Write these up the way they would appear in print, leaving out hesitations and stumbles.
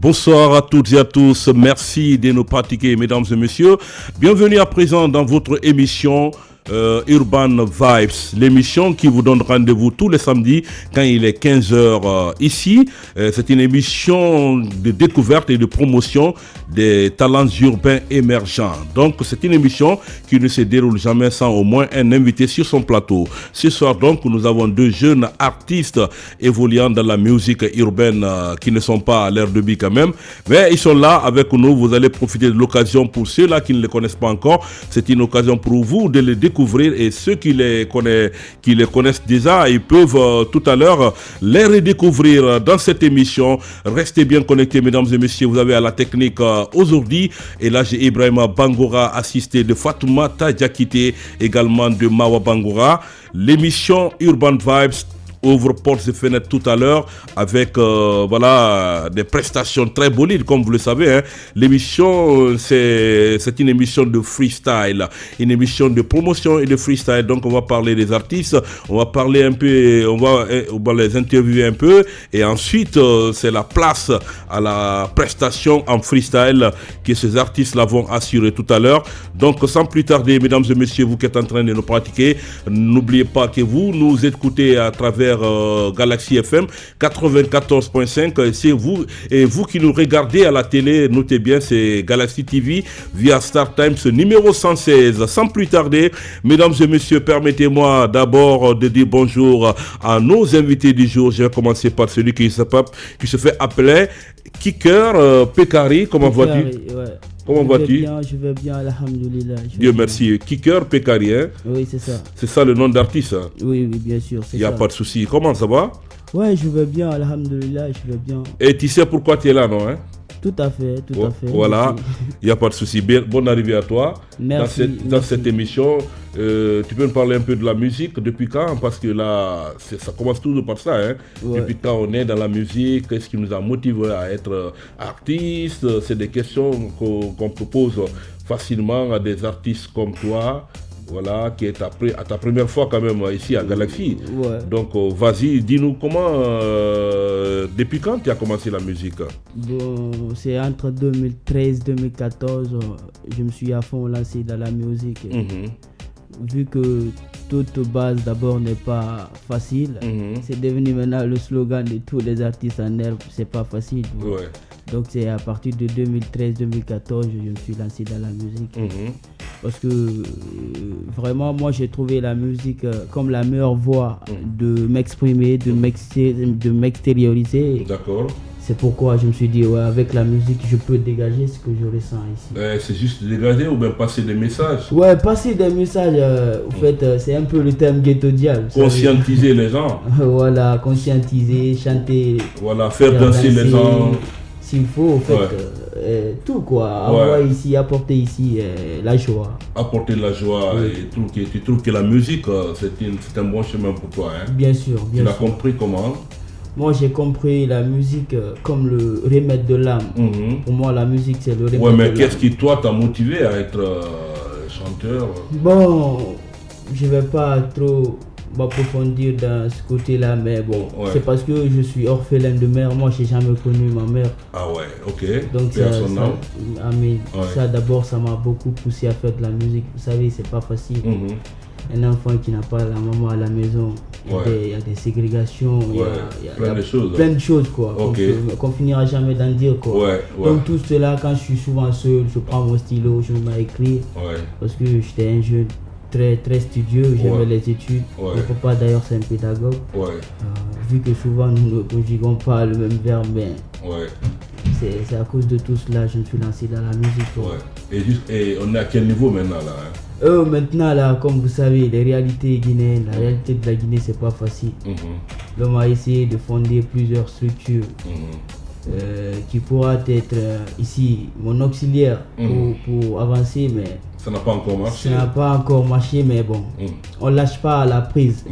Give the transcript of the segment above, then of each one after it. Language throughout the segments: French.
Bonsoir à toutes et à tous. Merci de nous pratiquer, mesdames et messieurs. Bienvenue à présent dans votre émission Urban Vibes, l'émission qui vous donne rendez-vous tous les samedis quand il est 15h ici. C'est une émission de découverte et de promotion des talents urbains émergents. Donc c'est une émission qui ne se déroule jamais sans au moins un invité sur son plateau. Ce soir donc nous avons deux jeunes artistes évoluant dans la musique urbaine qui ne sont pas à l'air de bi quand même, mais ils sont là avec nous. Vous allez profiter de l'occasion. Pour ceux-là qui ne les connaissent pas encore, c'est une occasion pour vous de les découvrir, et ceux qui les connaissent déjà, ils peuvent tout à l'heure les redécouvrir dans cette émission. Restez bien connectés, mesdames et messieurs. Vous avez à la technique aujourd'hui, et là j'ai Ibrahima Bangora assisté de Fatoumata Diakité, également de Mawa Bangora. L'émission Urban Vibes ouvre portes et fenêtres tout à l'heure avec des prestations très bonites, comme vous le savez. L'émission, c'est une émission de freestyle, une émission de promotion et de freestyle. Donc on va parler des artistes, on va parler un peu, on va les interviewer un peu, et ensuite c'est la place à la prestation en freestyle que ces artistes-là vont assurer tout à l'heure. Donc sans plus tarder, mesdames et messieurs, vous qui êtes en train de nous pratiquer, n'oubliez pas que vous nous écoutez à travers Galaxy FM 94.5. C'est vous, et vous qui nous regardez à la télé, notez bien, c'est Galaxy TV via Star Times numéro 116. Sans plus tarder, mesdames et messieurs, permettez-moi d'abord de dire bonjour à nos invités du jour. Je vais commencer par celui qui se fait appeler Kicker Pekari. Comment vas-tu? Ouais. Comment vas-tu? Je vais bien, alhamdoulilah. Dieu merci. Kicker Pekari, hein? Oui, c'est ça. C'est ça le nom d'artiste, hein? Oui, bien sûr. Il n'y a pas de souci. Comment ça va? Ouais, je vais bien, alhamdoulilah, je vais bien. Et tu sais pourquoi tu es là, non, hein? Tout à fait, tout à fait. Voilà, il n'y a pas de souci. Bonne arrivée à toi. Merci. Dans cette émission. Tu peux me parler un peu de la musique, depuis quand? Parce que là, ça commence toujours par ça. Hein? Ouais. Depuis quand on est dans la musique? Qu'est-ce qui nous a motivé à être artiste? C'est des questions qu'on propose facilement à des artistes comme toi. Voilà, qui est à ta première fois quand même ici à Galaxy. Ouais. Donc vas-y, dis-nous comment, depuis quand tu as commencé la musique? Bon, c'est entre 2013 et 2014, je me suis à fond lancé dans la musique. Vu que toute base d'abord n'est pas facile, c'est devenu maintenant le slogan de tous les artistes en herbe, c'est pas facile. Ouais. Donc c'est à partir de 2013-2014 je me suis lancé dans la musique. Parce que vraiment moi j'ai trouvé la musique comme la meilleure voie de m'exprimer, de m'extérioriser. D'accord. C'est pourquoi je me suis dit, ouais, avec la musique, je peux dégager ce que je ressens ici. C'est juste dégager ou bien passer des messages? Ouais, passer des messages, en fait, c'est un peu le terme ghetto diable. Conscientiser les gens. Voilà, conscientiser, chanter. Voilà, faire danser les gens. S'il faut, en fait, tout quoi. Avoir ici, apporter ici la joie. Apporter la joie, et tu trouves que la musique, c'est un bon chemin pour toi, hein? Bien sûr, bien sûr. Tu l'as compris comment? Moi, j'ai compris la musique comme le remède de l'âme. Pour moi, la musique, c'est le remède de l'âme. Ouais, mais qu'est-ce qui, toi, t'a motivé à être chanteur? Bon, je vais pas trop m'approfondir dans ce côté-là, mais bon, c'est parce que je suis orphelin de mère. Moi, j'ai jamais connu ma mère. Ah ouais, ok. Donc, ça d'abord, ça m'a beaucoup poussé à faire de la musique. Vous savez, c'est pas facile. Un enfant qui n'a pas la maman à la maison, il y a des ségrégations, il y a plein de choses quoi, qu'on finira jamais d'en dire quoi. Donc tout cela, quand je suis souvent seul, je prends mon stylo, je me mets à écrire, parce que j'étais un jeune très très studieux, j'aimais les études. Mon papa d'ailleurs c'est un pédagogue. Vu que souvent nous ne conjuguons pas le même verbe, mais c'est à cause de tout cela je me suis lancé dans la musique. Et on est à quel niveau maintenant là, hein? Maintenant là, comme vous savez, les réalités guinéennes, la réalité de la Guinée c'est pas facile. L'homme a essayé de fonder plusieurs structures qui pourra être ici mon auxiliaire pour avancer, mais ça n'a pas encore marché. Ça n'a pas encore marché, mais bon, on lâche pas à la prise.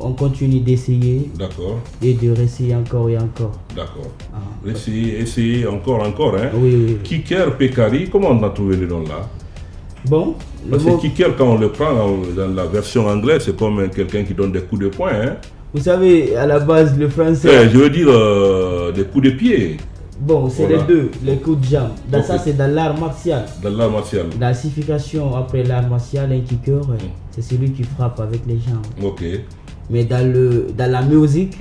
On continue d'essayer. D'accord. Et de réessayer encore et encore. D'accord. Essayer encore, hein? Oui. Kicker Pekari, comment on a trouvé le nom là? Bon, parce que Kicker, quand on le prend dans la version anglaise, c'est comme quelqu'un qui donne des coups de poing, hein? Vous savez, à la base, le français... je veux dire, des coups de pied. Bon, c'est les deux, les coups de jambe. Dans ça, c'est dans l'art martial. Dans l'art martial. La signification après l'art martial, un kicker, c'est celui qui frappe avec les jambes. Ok. Mais dans la musique,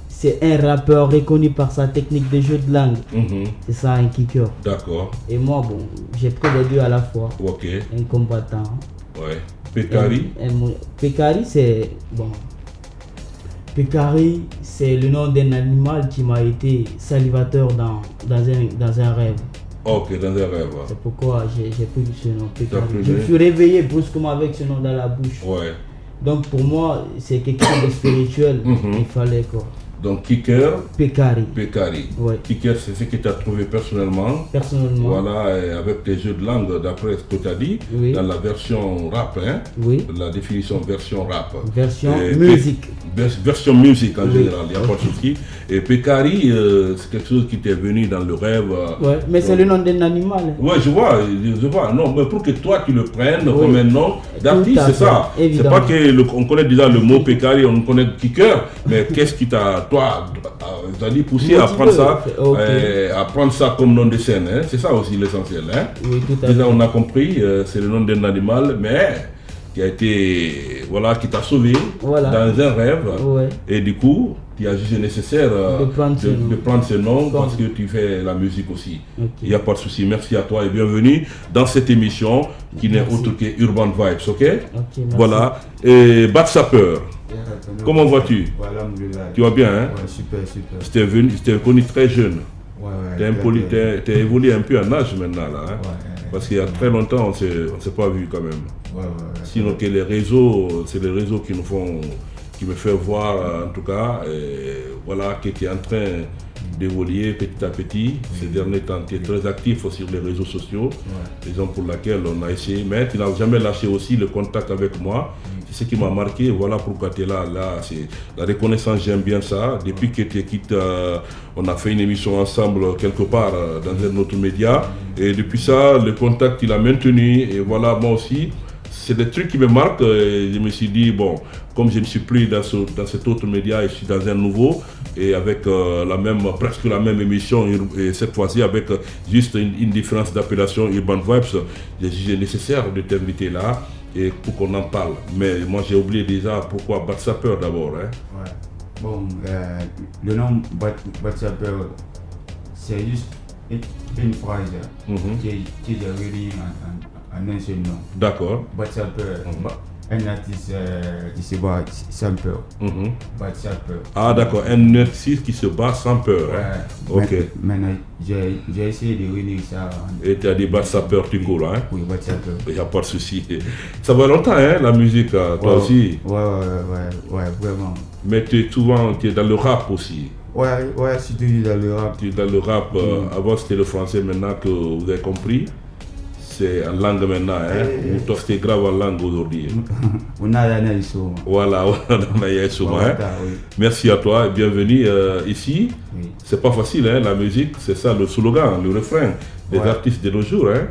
c'est un rappeur reconnu par sa technique de jeu de langue. C'est ça, un kicker. D'accord. Et moi, bon, j'ai pris les deux à la fois. Ok. Un combattant. Ouais. Pekari. Pekari, c'est... Bon. Pekari, c'est le nom d'un animal qui m'a été salivateur dans un rêve. Ok, dans un rêve. C'est pourquoi j'ai pris ce nom, Pekari. Je me suis réveillé brusquement avec ce nom dans la bouche. Ouais. Donc pour moi, c'est quelque chose de spirituel. Il fallait quoi. Donc kicker. Pekari. Pekari. Ouais. Kicker, c'est ce que tu as trouvé personnellement. Personnellement. Voilà, et avec tes jeux de langue, d'après ce que tu as dit, dans la version rap, hein. Oui. La définition version rap. Version musique. Version musique en général, il n'y a pas de souci. Et Pekari, c'est quelque chose qui t'est venu dans le rêve. Ouais, mais c'est le nom d'un animal. Ouais, je vois. Non, mais pour que toi tu le prennes comme un nom d'artiste, c'est ça. C'est pas qu'on connaît déjà le mot Pekari, on connaît kicker, mais qu'est-ce qui t'a, toi, dit poussé à prendre ça, à prendre ça comme nom de scène, hein? C'est ça aussi l'essentiel. Hein? Oui, tout à fait. Déjà, on a compris, c'est le nom d'un animal, mais qui a été, voilà, qui t'a sauvé dans un rêve. Ouais. Et du coup, tu as jugé nécessaire de prendre ce nom parce que tu fais la musique aussi. Il n'y a pas de souci. Merci à toi et bienvenue dans cette émission qui n'est autre que Urban Vibes, ok? Voilà. Et Bat Sapeur, comment vas-tu? Tu vas bien, hein? Ouais, super. Je t'ai connu très jeune. Tu as évolué un peu en âge maintenant, là. Hein? Parce qu'il y a très longtemps, on ne s'est pas vu quand même. Sinon que les réseaux, c'est les réseaux qui nous font, qui me fait voir en tout cas, voilà, qui est en train d'évoluer petit à petit. Ces derniers temps, tu es très actif sur les réseaux sociaux, raison pour laquelle on a essayé, mais tu n'as jamais lâché aussi le contact avec moi. C'est ce qui m'a marqué, voilà pourquoi tu es là. C'est la reconnaissance, j'aime bien ça. Depuis que tu quittes, on a fait une émission ensemble quelque part dans un autre média. Et depuis ça, le contact, il a maintenu. Et voilà, moi aussi, c'est des trucs qui me marquent. Et je me suis dit, bon, comme je ne suis plus dans cet autre média, je suis dans un nouveau, et avec presque la même émission, et cette fois-ci avec juste une différence d'appellation, Urban Vibes, j'ai jugé nécessaire de t'inviter là. Et pour qu'on en parle. Mais moi j'ai oublié déjà pourquoi Bat Sapeur d'abord. Hein? Ouais. Bon, le nom Bat Sapeur, c'est juste une phrase qui est réunie en un seul nom. D'accord. Bat Sapeur, un artiste qui se bat sans peur. Bat Sapeur. Ah d'accord, un artiste qui se bat sans peur. Ouais. Hein? Ok. Maintenant, j'ai essayé de réunir ça. Et tu as dit Bat Sapeur, tu cours, hein? Oui, Bat Sapeur. Il n'y a pas de souci. Ça va longtemps, hein, la musique, toi aussi? Ouais, vraiment. Mais tu es dans le rap aussi? Ouais, surtout dans le rap. Tu es dans le rap, avant c'était le français, maintenant que vous avez compris. C'est en langue maintenant, hein? Ou toi c'était grave en langue aujourd'hui? On a la souvent. Voilà, on a eu souvent. Merci à toi et bienvenue ici. Oui. C'est pas facile, hein, la musique, c'est ça le slogan, le refrain des artistes de nos jours. Hein?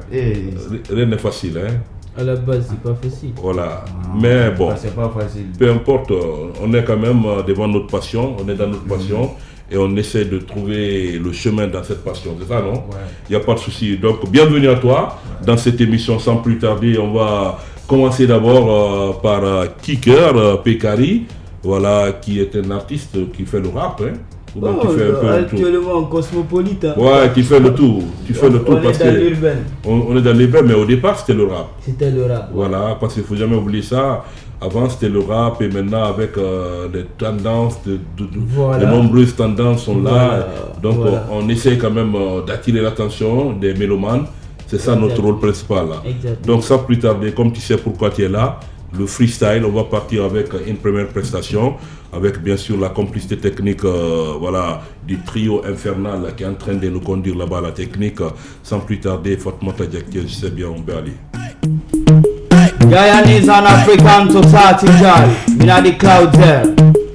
Rien n'est facile. Hein? À la base, c'est pas facile. Voilà, mais bon, c'est pas facile. Peu importe, on est quand même devant notre passion, on est dans notre passion. Et on essaie de trouver le chemin dans cette passion, c'est ça, non? Il n'y a pas de souci. Donc, bienvenue à toi dans cette émission. Sans plus tarder, on va commencer d'abord par Kicker Pekari, voilà, qui est un artiste qui fait le rap, hein? Qui fait un peu actuellement cosmopolite. Hein? Ouais, qui fait le tout. Tu fais le tout parce que on est dans l'urbain, mais au départ c'était le rap. C'était le rap. Voilà, parce qu'il ne faut jamais oublier ça. Avant c'était le rap et maintenant avec des tendances, de nombreuses tendances sont là. Donc on essaie quand même d'attirer l'attention des mélomanes. C'est ça notre rôle principal là. Donc sans plus tarder, comme tu sais pourquoi tu es là, le freestyle, on va partir avec une première prestation, avec bien sûr la complicité technique voilà, du trio infernal qui est en train de nous conduire là-bas à la technique. Sans plus tarder, Fatmata Diakia, je sais bien, on peut aller. Guyanese and African society girl, in the clouds there,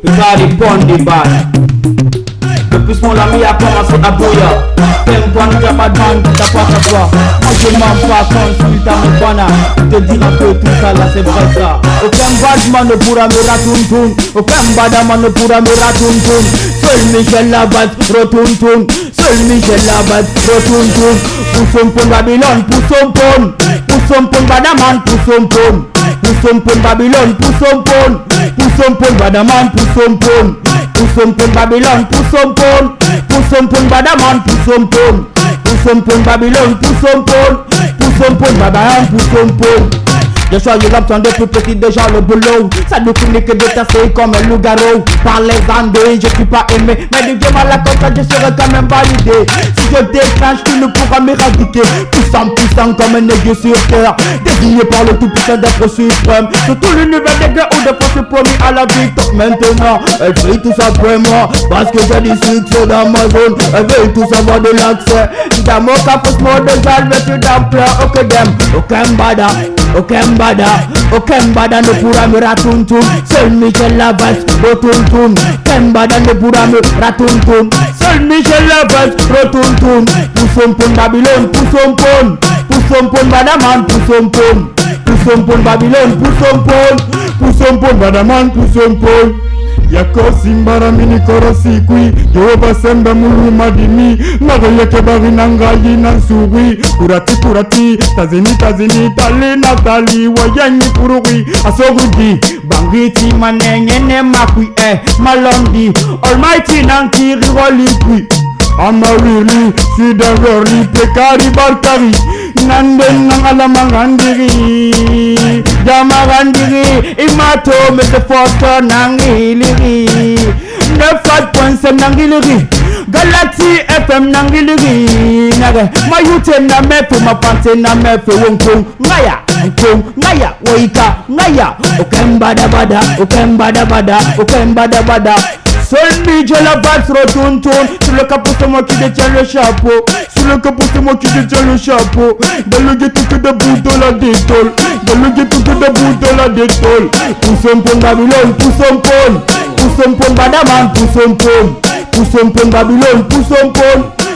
Pekari Pondi band. Depuis mon ami a commencé à bouillir, tempo nous a pas de bande, t'as pas à toi. Moi je m'en pas consulte à mon bana, te dira que tout ça là c'est vrai ça. Aucun badman ne pourra me ratuntoun, aucun badman ne pourra me ratuntoun. Seul Michel Labat rotuntoun. Seul Michel Labat, retourne tourne. Poussons pour Babylone, poussons pour. Poussons pour Badaman, poussons pour. Poussons pour Babylone, poussons pour. Poussons pour Badaman, poussons pour. Poussons pour Babylone, poussons pour. Poussons pour Badaman, poussons pour. Poussons pour Babylone, poussons pour. Poussons pour Badaman, poussons pour. Je choisis l'option de plus petit déjà le boulot. Ça nous finit que de tasser comme un loup-garou. Par les Andes, je suis pas aimé. Mais du game à la conquête, je serai quand même validé. Si je déclenche, tu ne pourras m'éradiquer. Puissant, puissant comme un aigu sur terre. Désigné par le tout-puissant d'être suprême. Sur tout l'univers des guerres où des fois promis à la victoire. Maintenant, elle brille tout simplement. Parce que j'ai du succès dans ma zone. Elle veut tout savoir de l'accès. D'amour, capos, mot de salve, tu d'ampleur. Ok, dem, aucun bada. Aucun bada ne pourra me ratuntum. Seul Michel Labat, rotuntum. Aucun bada ne pourra me ratuntum. Seul Michel Labat, rotuntum. Poussons pour Babylone, poussons pour. Poussons pour Badaman, poussons pour. Poussons pour Babylone, poussons pour. Poussons pour Badaman, poussons pour. Yako simbara mini korosi kui Yoba sembe mulu madimi Nago yeke bari nangayi nansugui Kurati Tazini tali natali Wayanyi kurugui Asogudi Bangiti manengene makui Malondi Almighty nankiri walikui Amarili Siderori Pekari Barkari Nanden nangala mangandiri Jamagandiri Imato mese foto nangiliri 9.5 nangiliri Galaxy FM nangiliri Nage Mayute na mefe Mapante na mefe Wonkong Ngaya Woika Ngaya Okembada bada Seul Michel Labat retourne. Sur le capot c'est moi qui détiens le chapeau. Dans le ghetto que debout de la détole. Poussons pour Babylone, poussons pour Badaman, poussons pour Babylone,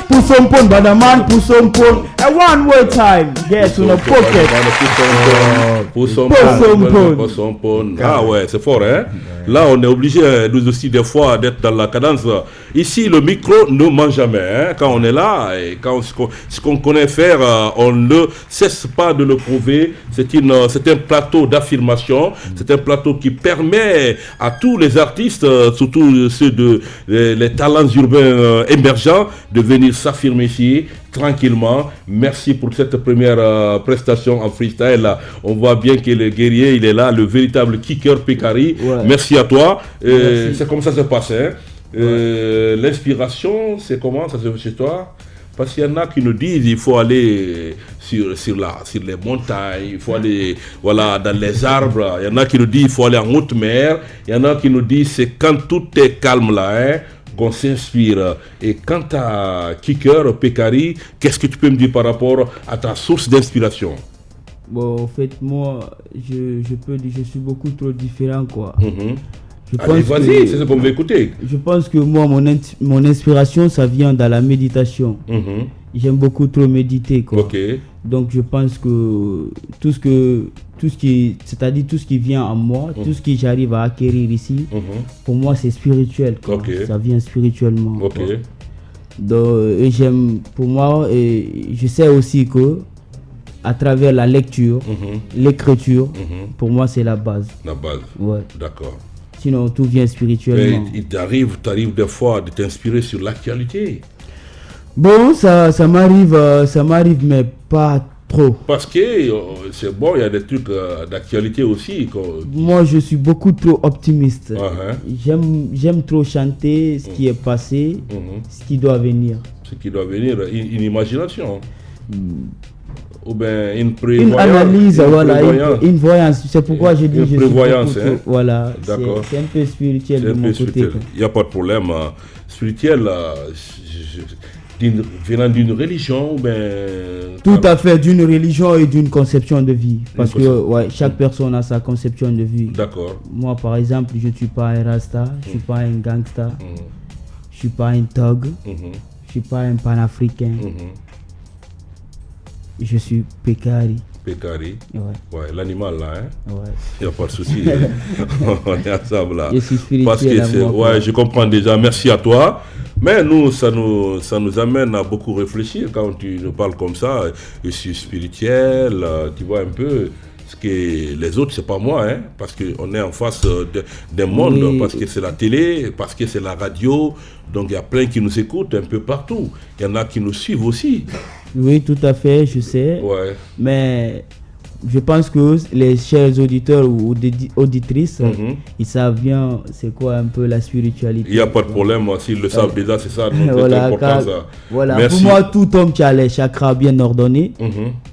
poussons pour Badaman, poussons pour. And one more time, get to the pocket. Poussons pour. Ah ouais, c'est fort, hein. Là, on est obligé, nous aussi, des fois, d'être dans la cadence. Ici, le micro ne ment jamais. Hein. Quand on est là, et quand ce qu'on connaît faire, on ne cesse pas de le prouver. C'est un plateau d'affirmation. C'est un plateau qui permet à tous les artistes, surtout ceux les talents urbains émergents, de venir s'affirmer ici tranquillement. Merci pour cette première prestation en freestyle. On voit bien que le guerrier, il est là, le véritable kicker Pekari. Ouais. Merci à toi. C'est comme ça se passe. Hein. L'inspiration, c'est comment ça se fait chez toi? Parce qu'il y en a qui nous disent il faut aller sur les montagnes, il faut aller dans les arbres. Il y en a qui nous disent il faut aller en haute mer. Il y en a qui nous disent c'est quand tout est calme là, hein, qu'on s'inspire. Et quant à Kicker, Pekari, qu'est-ce que tu peux me dire par rapport à ta source d'inspiration? Bon, en fait, moi, je suis beaucoup trop différent, quoi. Allez, vas-y, c'est ce qu'on veut écouter. Je pense que moi, mon inspiration, ça vient dans la méditation. J'aime beaucoup trop méditer, quoi. Okay. Donc, je pense que tout ce qui vient en moi, tout ce que j'arrive à acquérir ici, pour moi, c'est spirituel, quoi. Okay. Ça vient spirituellement. Okay. Donc, et je sais aussi que à travers la lecture, l'écriture, pour moi, c'est la base. La base. Ouais. D'accord. Sinon, tout vient spirituellement. Mais il t'arrive des fois de t'inspirer sur l'actualité. Bon, ça m'arrive, mais pas trop. Parce que c'est bon, il y a des trucs d'actualité aussi. Moi, je suis beaucoup trop optimiste. J'aime trop chanter ce qui est passé, ce qui doit venir. Ce qui doit venir, une imagination. Ou bien une analyse, une voyance. C'est pourquoi je dis une prévoyance. Voilà, d'accord. C'est un peu spirituel de mon côté. Il n'y a pas de problème. Spirituel, venant d'une religion, ou bien... Tout à fait, d'une religion et d'une conception de vie. Parce que chaque personne a sa conception de vie. D'accord. Moi, par exemple, je ne suis pas un rasta, je ne suis pas un gangsta, je ne suis pas un thug, je ne suis pas un panafricain. Je suis Pekari. Pekari. Ouais, l'animal là, hein. Ouais. Il n'y a pas de souci. On est ensemble là. Je suis spirituel. Parce que je comprends déjà. Merci à toi. Mais nous, ça nous amène à beaucoup réfléchir quand tu nous parles comme ça. Je suis spirituel, tu vois un peu. Ce que les autres, c'est pas moi, hein, parce qu'on est en face d'un monde, parce que c'est la télé, parce que c'est la radio. Donc il y a plein qui nous écoutent un peu partout. Il y en a qui nous suivent aussi. Oui, tout à fait, je sais. Ouais. Mais je pense que les chers auditeurs ou auditrices, ils savent bien c'est quoi un peu la spiritualité. Il n'y a pas de problème, s'ils le savent déjà, c'est ça, c'est voilà, important ça. Voilà, pour moi, tout homme qui a les chakras bien ordonnés,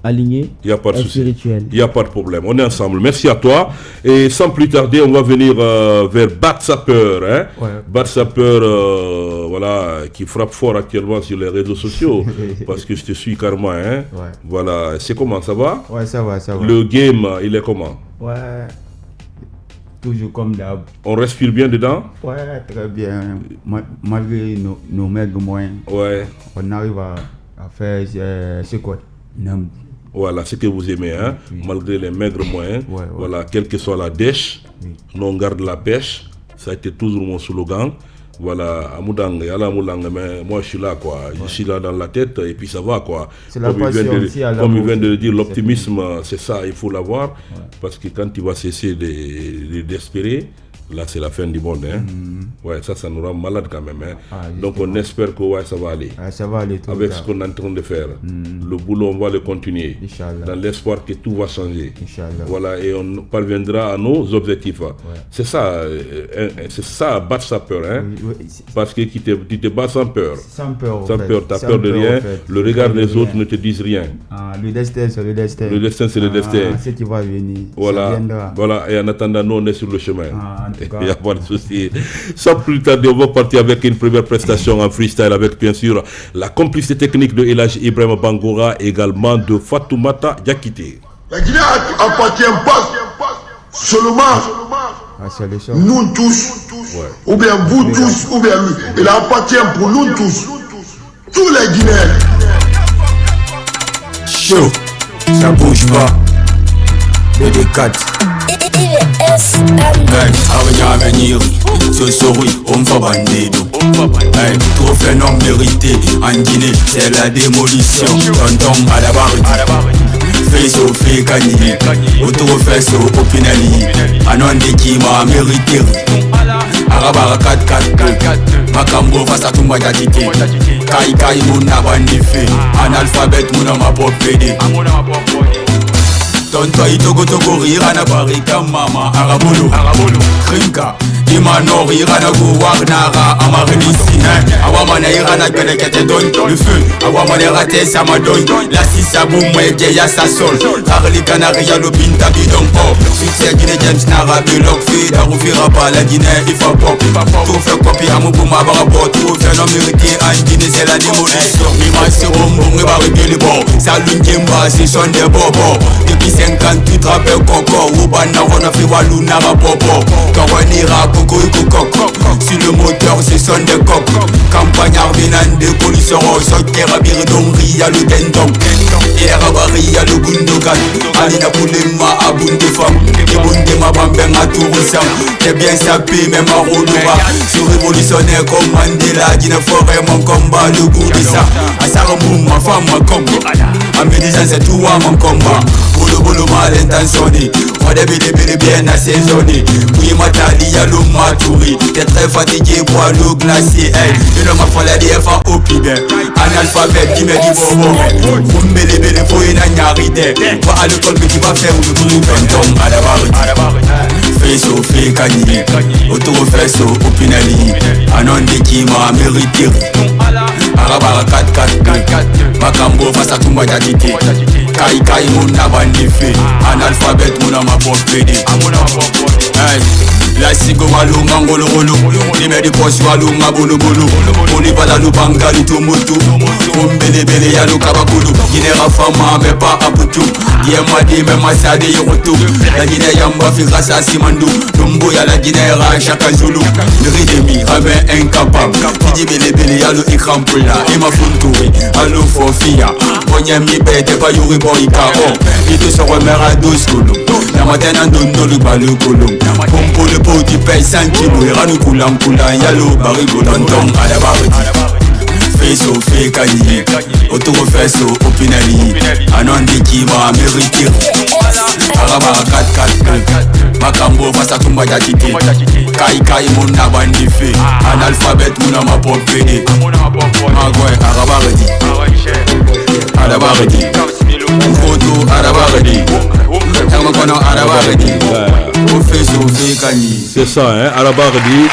alignés, il n'y a pas de souci. Spirituel. Il n'y a pas de problème, on est ensemble. Merci à toi. Et sans plus tarder, on va venir vers Bad Sapeur. Hein? Ouais. Bad Sapeur, voilà, qui frappe fort actuellement sur les réseaux sociaux, parce que je te suis carrément. Hein? Ouais. Voilà, c'est comment, ça va? Ouais, ça va, ça va. Le game, il est comment? Ouais, toujours comme d'hab. On respire bien dedans? Ouais, très bien. Malgré nos maigres moyens, on arrive à faire ce quoi? Voilà, ce que vous aimez, hein? Oui. Malgré les maigres moyens. Voilà, quelle que soit la dèche, nous on garde la pêche. Ça a été toujours mon slogan. Voilà, Amoudang, mais moi je suis là, quoi. Je suis là dans la tête et puis ça va, quoi. C'est la passion aussi. Comme il vient de le dire, l'optimisme, c'est ça, il faut l'avoir. Parce que quand tu vas cesser d'espérer, là c'est la fin du monde. Hein. Ouais, ça nous rend malade quand même. Hein. Donc on espère que ça va aller. Ça va aller tout avec ce qu'on est en train de faire. Le boulot, on va le continuer. Inch'Allah. Dans l'espoir que tout va changer. Inch'Allah. Voilà, et on parviendra à nos objectifs. C'est ça, battre sa peur. Hein. Parce que tu te bats sans peur. Sans peur. Sans peur, tu as peur de rien. Le regard des autres ne te disent rien. Le destin, c'est le destin. Le destin, c'est le destin. Ce qui va venir. Voilà, et en attendant, nous, on est sur le chemin. Il n'y a pas de souci. Sans plus tarder, on va partir avec une première prestation en freestyle avec bien sûr la complicité technique de Elhadji Ibrahima Bangoura, également de Fatoumata Diakité. La Guinée appartient pas seulement nous tous, ou bien vous tous, ou bien lui. Il appartient pour nous tous, tous les Guinéens. Chaud, ça bouge pas. Le D4. Arya venir, ce souris, on va bandido. Trophée non mérité, en Guinée, c'est la démolition. Tonton à la barre, face au fait gagner. Autofait au Pinali, Anon qui m'a mérité. Arabara 4-4, Makambo face à Toumba Diakité. Kai Mouna Bandife, analphabète Mouna ma popédé. Tonto itogo rira na barika mama arabolo krinka Imano ira na guwagnara amarenisi awamana ira na kelekete don le feu awamana raté ça ma donne la sisa boumwe ya sa sol Harley Canaria lo pinta bidon pop succès Guinée James Nara Bullock fait d'arrufira pas la Guinée il faut pop tout fait copie à mon bouma barabot tout fait non mérité en Guinée c'est la démolition Mima c'est bon va régler les bords ça l'ungimba c'est son des bobos depuis 58 rappels coco ou banana fait walou nara bobo quand on ira coco sur le moteur c'est son de coq campagne arvenane de police sokera birdonri ya le dendon et rabari ya le gundogan alina poulema abunde femme et bunde ma bambenga tourisam t'es bien sapé même à Rodouba sur révolutionnaire comme Mandela Guinée forêt mon combat le goût de ça à Sarambou ma femme ma combo à mes 10 ans c'est tout à mon combat bolo mal intentionné on débile bien assaisonné oui matali ya le maturi t'es très fatigué bois l'eau glacée et le m'a fallu dire fa au pibé analphabète qui me dit bobo vous me les faut une agnarité va à l'école mais tu vas faire le boulot pendant à la barre face au fait gagner auto face au Pinali anon qui m'a mérité arabara 4-4 Makambo face à Toumba Diakité Kai Mouna Bandife analphabète Mouna ma popédé la sigo walu ngangolo golo lime di posi walu ngabolo bolo oni bala lu bangali tumutu kumbele ya lu kabakulu ginera fama me pa aputu yema di me masade yotu la gine yamba fi grâce simandu lumbu ya la ginera chaka zulu ridemi rabe incapable di bele ya lu ikram pula ima funturi alu fofia onya mi bete pa yuri boika o itu so remera dos kulu na matena ndondo lu balu kulu pompo le pot tu payes 5 kilos et ranou koulam yalo barigo tonton à la barre feso fekani otoro feso opinali anondi kima amerikiri araba 4 makambo fasa tumba jatite kai mona bandife analphabet muna mapompe magwe araba redi photo araba redi c'est ça, hein, Arabardi.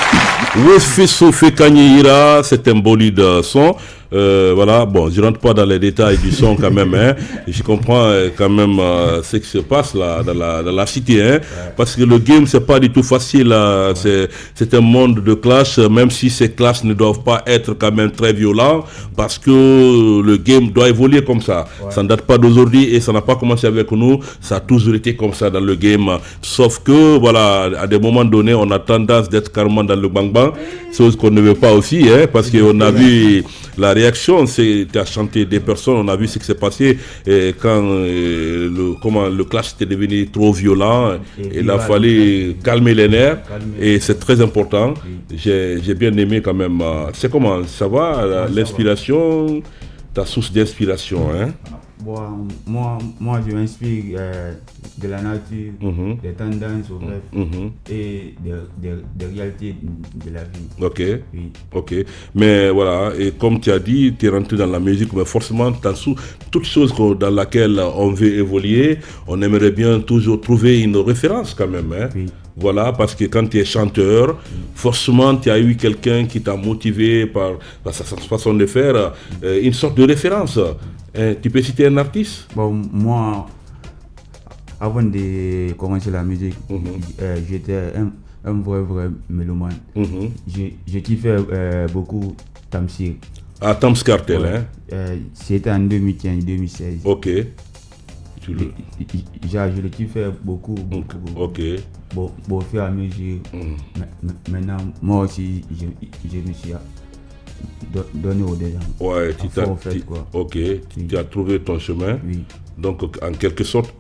Wefeso Fekani Ira, c'est un bolide son. Voilà, bon, je rentre pas dans les détails du son quand même, hein. Je comprends quand même ce qui se passe là dans la cité, hein, parce que le game c'est pas du tout facile, c'est un monde de clash, même si ces clashs ne doivent pas être quand même très violents, parce que le game doit évoluer comme ça. Ça ne date pas d'aujourd'hui et ça n'a pas commencé avec nous, ça a toujours été comme ça dans le game, sauf que voilà, à des moments donnés, on a tendance d'être carrément dans le bang-bang, chose qu'on ne veut pas aussi, hein, parce qu'on a vu la réaction, c'est à chanter des personnes, on a vu ce qui s'est passé quand le clash était devenu trop violent, il a fallu calmer les nerfs et c'est très important. J'ai bien aimé quand même. C'est comment, ça va, l'inspiration, ta source d'inspiration, hein? Moi je m'inspire de la nature, des tendances au bref, et des réalités de la vie. Ok, oui. Ok. Mais voilà, et comme tu as dit, tu es rentré dans la musique, mais forcément, toute chose dans laquelle on veut évoluer, on aimerait bien toujours trouver une référence quand même. Hein? Oui. Voilà, parce que quand tu es chanteur, forcément, tu as eu quelqu'un qui t'a motivé par sa façon de faire, une sorte de référence. Tu peux citer un artiste? Bon, moi, avant de commencer la musique, j'étais un vrai mélomane. J'ai kiffé beaucoup Tamsir. Ah, Tams Cartel, hein? C'était en 2015-2016. Ok. Je le kiffais beaucoup. Ok. Bon, au fur et à mesure, maintenant, moi aussi, je me suis donné au désir. Ouais, tu as trouvé ton chemin. Oui. Donc, en quelque sorte,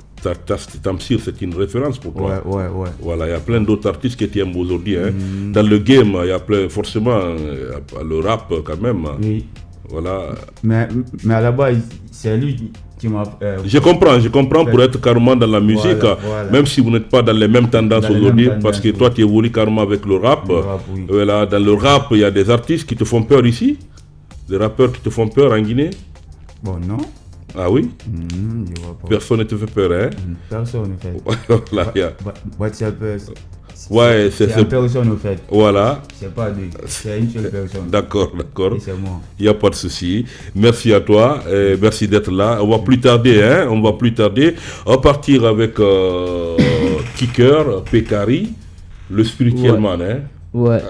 Tamsir, c'est une référence pour toi. Ouais. Voilà, il y a plein d'autres artistes qui t'aiment aujourd'hui. Hein. Dans le game, il y a forcément le rap quand même. Oui. Voilà. Mais à la base, c'est lui qui m'a... Je comprends pour être carrément dans la musique, voilà. Même si vous n'êtes pas dans les mêmes tendances aujourd'hui, parce que toi tu évolues carrément avec le rap. Oui. Voilà, dans le rap, il y a des artistes qui te font peur ici, des rappeurs qui te font peur en Guinée. Bon, non. Ah oui? Je vois pas. Personne ne te fait peur, hein? Personne ne fait. WhatsApp. Ouais, c'est une personne au fait. Voilà. C'est pas lui, c'est une seule personne. D'accord. Et c'est moi. Il n'y a pas de souci. Merci à toi. Merci d'être là. On va plus tarder, hein. On va partir avec Kicker, Pekari, le spirituel man, hein. Ouais.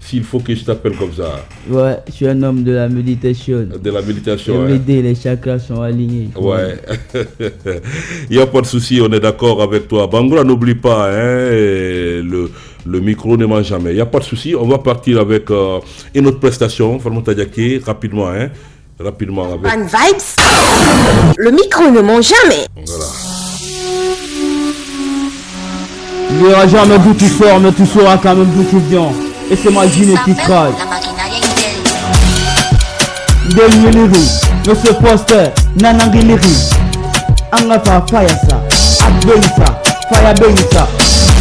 S'il faut que je t'appelle comme ça. Ouais, je suis un homme de la méditation. De la méditation, hein. Les chakras sont alignés. Ouais. Il n'y a pas de souci, on est d'accord avec toi. Bangoura, n'oublie pas, hein, le micro ne ment jamais. Il n'y a pas de souci, on va partir avec une autre prestation, Farmouta Diaké, rapidement, hein. Rapidement. Avec... Urban Vibes, le micro ne ment jamais. Voilà. Il n'y aura jamais d'où tu sors, mais tu sauras quand même d'où tu viens. Et c'est ma Gine qui craille. Delmiliri, monsieur Poster, Nanangiliri. Angata Fayasa, Adbensa, Fayabensa.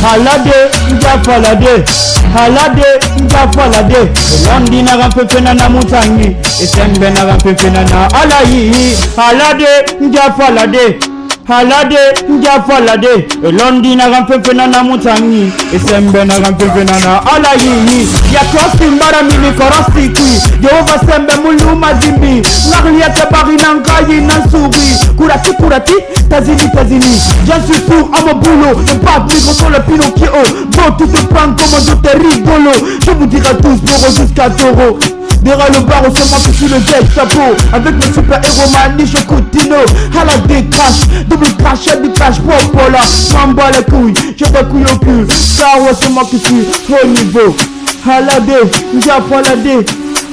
Halade, Njafalade. Halade, Njafalade. Londina Rampefena na Mutangi. Et Sembena Rampefena na Alayi. Halade, Njafalade. Halade, Njafalade, Londina Rampefena na Mutangi, Sembena Rampefena na Alayi, Yakosti Mbara Mini Korosti Kui, Jehova Sembe Muluma Zimbi, Narliate Barinangayi Nansuri, Kurati, Tazini, j'en suis pour à mon boulot, ne pas micro sur le Pinocchio, bon tout te prend comme je te rigolo, je vous dirai tous Boro jusqu'à Toro. Derrière le bar, c'est moi qui suis le dead chapeau. Avec mes super-héros maniche Coutinho. Halade crash, double crash, du crash popola. M'en bats les couilles, j'ai des couilles au cul. Car ouais, c'est moi qui suis au niveau. Halade, Njafalade.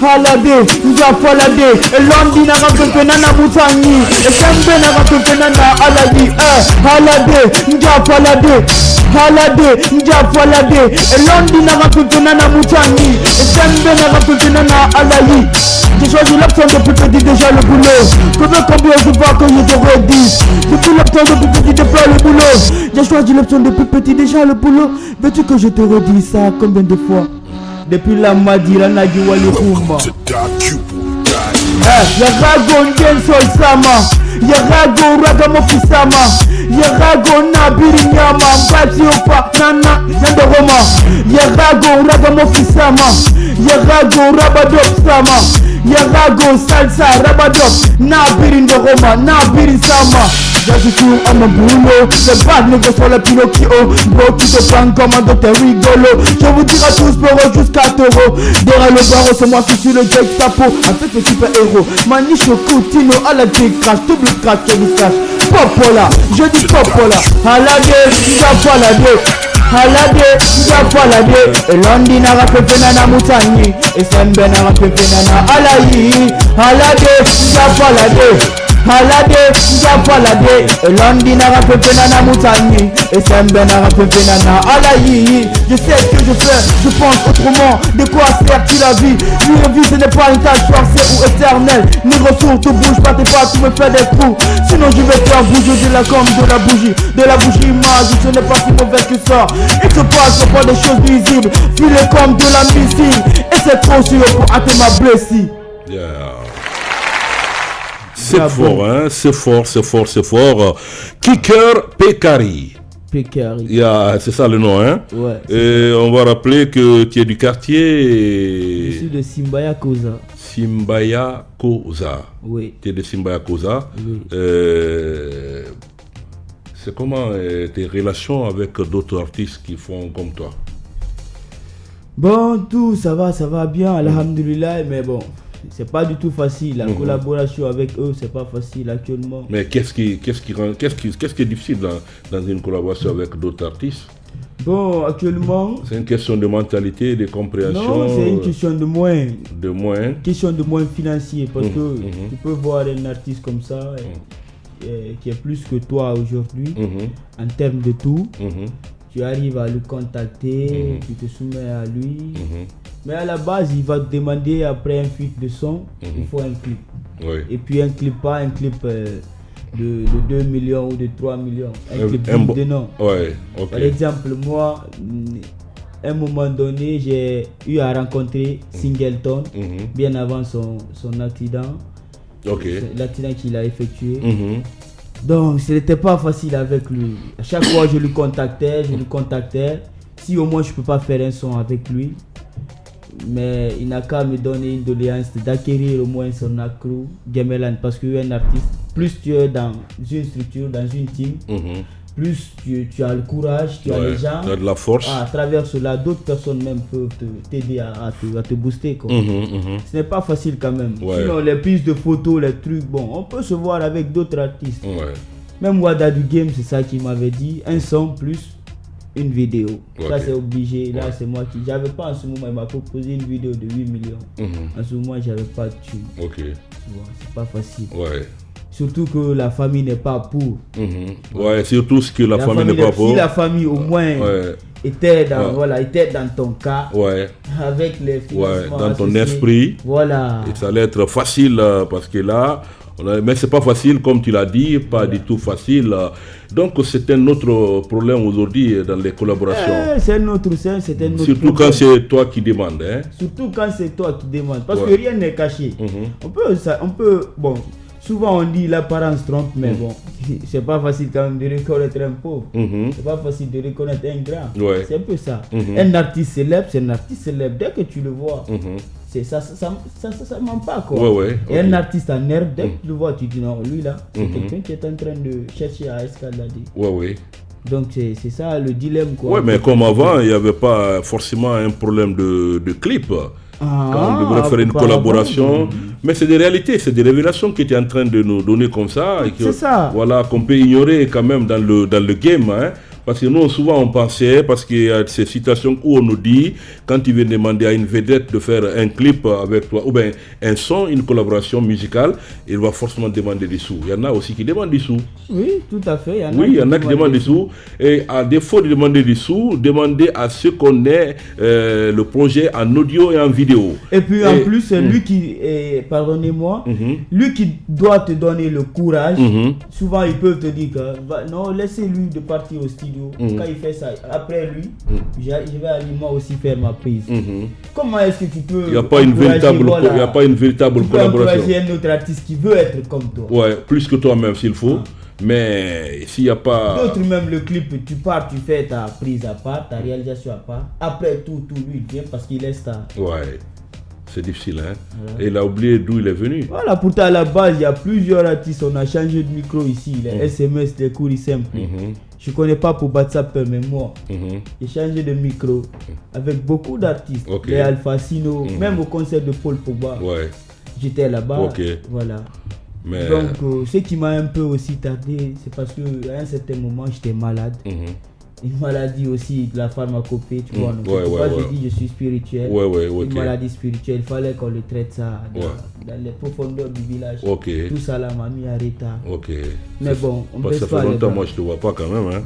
Halade, Njafalade. Et Londina Rampefena na Mutangi. Et Sembena Rampefena na Alayi. Halade, Njafalade. Halade, Njafalade. Et Londina Rampefena na Mutangi. Et Sembena Rampefena na Alayi. J'ai choisi l'option depuis petit, déjà le boulot. Combien je vois que je te redis. Depuis l'option depuis petit, depuis le boulot. J'ai choisi l'option depuis petit, déjà le boulot. Veux-tu que je te redis ça combien de fois? Depuis la Madira Nagi Wali Rumba. Yarago Ngen Sol Sama. Yarago Ragamofi Sama. Yarago Nabiri Nyama. Mbati Opa Nana Nandoroma. Yarago Ragamofi Sama. Yarago Rabadop Sama. Yarago Salsa Rabadop. Nabiri Ndoroma. Nabiri Sama. Je suis à mon boulot. Les bad négos sur le Pinocchio. Bro qui te prend comme un docteur rigolo. Je vous dirai tous pour jusqu'à Toro. Derrière le barreau c'est moi qui suis le Jack Sapo. Avec le super héros Manicho Coutinho à la décrache. Double crash, double crash. Popola, je dis Popola. Halade, Zafalade. Halade, Zafalade. Et Londina Rapefenana Moutani. Et Sembena Rapefenana Alayi. Halade, Zafalade. Halade, Zafalade. Et Londina Rapefenana Moutani. Et Sembena Rapefenana Alayi. Je sais ce que je fais, je pense autrement. De quoi sert-il la vie? Une vie ce n'est pas une tâche forcée ou éternelle. Ni ressources, tu bouges pas, t'es pas, tu me fais des trous. Sinon je vais faire bouger de la com, de la bougie magique. Ce n'est pas si mauvais que ça. Il se passe pas des choses visibles. Filer comme de la missile. Et c'est trop sûr pour atteindre ma blessure. Yeah. C'est fort, hein? C'est fort. Kicker Pekari. Yeah, c'est ça le nom, hein? Ouais. Et on va rappeler que tu es du quartier. Je suis de Simbaya Koza. Simbaya Koza. Oui. Tu es de Simbaya Koza. Oui. C'est comment tes relations avec d'autres artistes qui font comme toi? Bon, tout ça va bien, alhamdulillah, mais bon. C'est pas du tout facile, la collaboration avec eux c'est pas facile actuellement. Mais qu'est-ce qui est difficile dans une collaboration avec d'autres artistes? Bon, actuellement... C'est une question de mentalité, de compréhension. Non, c'est une question de moyens. De moyens. Question de moyens financiers, parce que tu peux voir un artiste comme ça, qui est plus que toi aujourd'hui, en termes de tout. Tu arrives à le contacter, tu te soumets à lui. Mais à la base, il va te demander après un clip de son, il faut un clip. Oui. Et puis un clip de 2 millions ou de 3 millions. Un clip de non. Ouais, okay. Par exemple, moi, à un moment donné, j'ai eu à rencontrer Singleton, bien avant son accident. L'accident qu'il a effectué. Donc, ce n'était pas facile avec lui. À chaque fois, je le contactais. Si au moins je ne peux pas faire un son avec lui. Mais il n'a qu'à me donner une doléance d'acquérir au moins son accro Gemelan, parce qu'un artiste, plus tu es dans une structure, dans une team, plus tu as le courage, tu as les gens, tu as de la force. À travers cela, d'autres personnes même peuvent t'aider à te booster. Ce n'est pas facile quand même. Sinon les prises de photos, les trucs, bon, on peut se voir avec d'autres artistes. Même Wada du Game, c'est ça qu'il m'avait dit, un son plus une vidéo. Ça c'est obligé. Là c'est moi qui... J'avais pas en ce moment, il m'a proposé une vidéo de 8 millions. En ce moment j'avais pas de thune. C'est pas facile. Surtout que la famille n'est pas pour. Surtout ce que la famille n'est pas pour. Si la famille au moins était dans ton cas, avec les financements dans ton associés, esprit, et ça allait être facile parce que là, mais c'est pas facile comme tu l'as dit, pas du tout facile. Donc c'est un autre problème aujourd'hui dans les collaborations. C'est un autre Surtout quand c'est toi qui demandes. Surtout quand c'est toi qui demandes. Parce que rien n'est caché. On peut, bon, souvent on dit l'apparence trompe, mais bon, c'est pas facile quand même de reconnaître un pauvre. C'est pas facile de reconnaître un grand. C'est un peu ça. Un artiste célèbre, c'est un artiste célèbre. Dès que tu le vois, ça ment pas quoi. Et un artiste en herbe, dès que tu le vois, tu dis non, lui là, c'est quelqu'un qui est en train de chercher à escalader. Donc c'est ça le dilemme quoi. Mais comme avant, il n'y avait pas forcément un problème de clip. Quand on devrait faire une collaboration, mais c'est des réalités, c'est des révélations que tu es en train de nous donner comme ça, et que, c'est ça. Voilà, qu'on peut ignorer quand même dans le game. Parce que nous, souvent, on pensait, parce qu'il y a ces situations où on nous dit, quand tu viens demander à une vedette de faire un clip avec toi, ou bien un son, une collaboration musicale, il va forcément demander des sous. Il y en a aussi qui demandent des sous. Oui, tout à fait. Il y en a qui demandent des sous. Et à défaut de demander des sous, demander à ceux qu'on ait le projet en audio et en vidéo. Et puis en plus, c'est lui qui, pardonnez-moi, lui qui doit te donner le courage. Souvent, ils peuvent te dire que non, laissez-lui de partir au studio. Quand il fait ça, après lui, je vais aller moi aussi faire ma prise. Comment est-ce que tu peux... Il n'y a pas une véritable collaboration. Il y a un autre artiste qui veut être comme toi. Ouais, plus que toi-même s'il faut. Mais s'il n'y a pas... D'autres même le clip, tu pars, tu fais ta prise à part, ta réalisation à part. Après tout lui vient parce qu'il est star. Ouais. C'est difficile, hein. Voilà. Et il a oublié d'où il est venu. Voilà, pourtant à la base, il y a plusieurs artistes. On a changé de micro ici. Les SMS, les courriers simples. Je ne connais pas pour WhatsApp, mais moi, j'ai changé de micro avec beaucoup d'artistes. Les Alphacino, même au concert de Paul Pogba. J'étais là-bas. Voilà. Mais... Donc, ce qui m'a un peu aussi tardé, c'est parce qu'à un certain moment, j'étais malade. Une maladie aussi de la pharmacopée, tu vois. Donc, je dis je suis spirituel. Une maladie spirituelle, il fallait qu'on le traite ça dans les profondeurs du village. Tout ça là m'a mis à retard. Mais bon, on baisse pas les bras. Ça fait longtemps, moi je te vois pas quand même. Hein.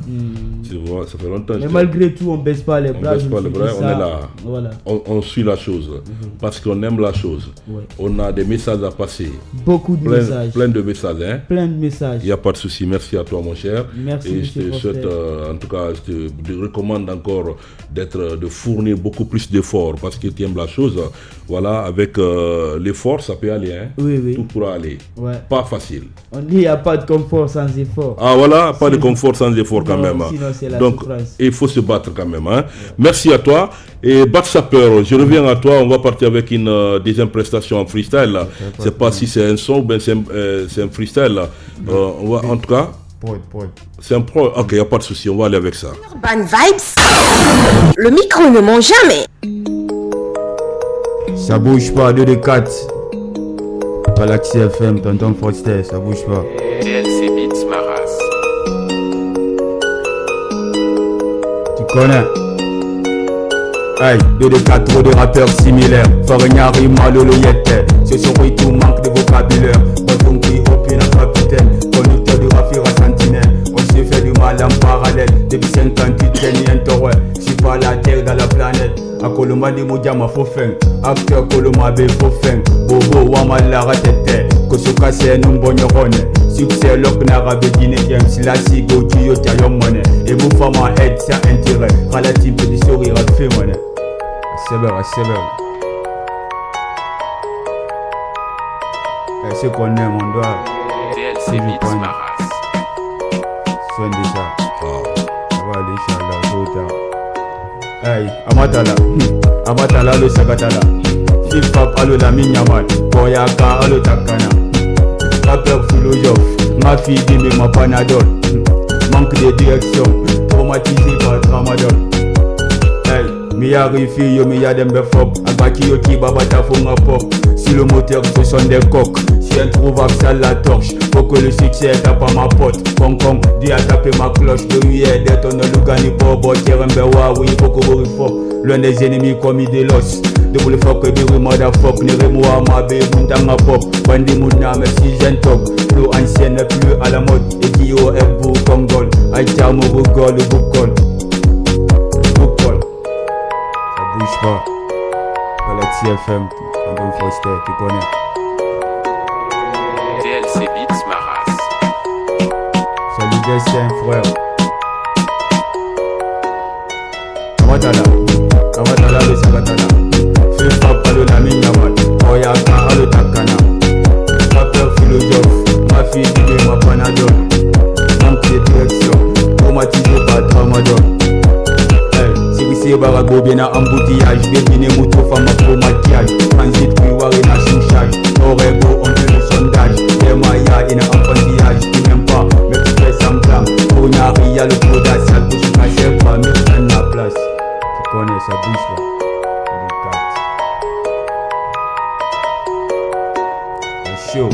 Tu vois, ça fait longtemps. Mais malgré tout, on baisse pas les bras. On baisse pas les bras, on est là. Voilà. On suit la chose parce qu'on aime la chose. On a des messages à passer. Beaucoup de messages. Plein de messages. Hein. Plein de messages. Il n'y a pas de souci. Merci à toi, mon cher. Merci. Et je te souhaite, en tout cas, je te recommande encore de fournir beaucoup plus d'efforts parce que tu aimes la chose. Voilà, avec l'effort, ça peut aller. Hein. Tout pourra aller. Pas facile. On dit il n'y a pas de confort sans effort. Ah voilà, pas de confort sans effort quand même. Sinon c'est la donc, souffrance. il faut se battre quand même. Hein. Merci à toi. Et Bat Sapeur, je reviens à toi. On va partir avec une deuxième prestation en freestyle. Je ne sais pas si c'est un son ou bien c'est un freestyle. En tout cas... C'est un pro. Ok, il n'y a pas de souci, on va aller avec ça. Urban Vibes, le micro ne ment jamais. Ça bouge pas, 2D4. Galaxy FM, Tonton Foster, ça bouge pas. DLC Beats Maras. Tu connais? Hey, 2D4, trop de rappeurs similaires. Faregnari, Malolo, Yette. Ce soir, tout manque de vocabulaire. Botonki, Opina, capitaine. Conducteur de Rafira Sentinelle. On se fait du mal en parallèle. Depuis 58, Kenny Entore. Si pas la terre dans la planète. A Koloma de Mojama Fofeng. Acteur Koloma be Fofeng. Bobo Wamala Ratete. Kosoka c'est un bon yorone. Succès lok n'arabe Guinée. James Lassi Goji Yota Yomone. Et vous femme aide ça intérêt. Relative de sourire à fait monnaie. C'est bon. Et ce qu'on aime, on doit. DLC Beats Maras. Soin de ça. Ça va aller, Inch'Allah, tôt ou tard. Hey, Amatala le Sagatala. Hip-hop, allo la minyaman. Koyaka, allo takana. Rappeur philosophe. Ma fille dit, ma panadol. Manque de direction. Traumatisé par tramadol. Hey, Mia Rifi, yo Mia Dembefop. Abaki yo ki babata fonga pop. Si le moteur ce sont des coques. Si introuvable ça la torche. Faut que le succès tape à ma pote. Hong Kong, dis à taper ma cloche. De huillet, détonne le gani bobo. Tierembewa, oui, beaucoup de fort. L'un des ennemis commis des losses. De vous le fuck, de vous motherfuck. Ne remouva ma bé, montama pop. Bandi mouna, merci j'entop. Flow ancienne, plus à la mode. Et qui au F, Congol. Aïtia, mon Google, le Bookcall. Ça bouge pas. Galaxy FM, Tonton Foster, tu connais. DLC Beats Maras. Salut destin frère. Amatala le Sagatala. Fais pas le nami Yaman. Oyaka le Takana. Rappeur philosophe. Ma fille dit ma panadol. Manque de direction. Traumatisé par tramadol. Si barago bena embouteillage. Bébine mouto femme pour maquillage. Transit puis warina chouchage. Orego on fait le sondage. Maya in enfantillage. Tu n'aimes pas mais tu fais semblant. Pour Nari y'a le prodasial. Pour se cacher pas mais tu prends la place. Tu connais ça bouge pas. C'est chaud.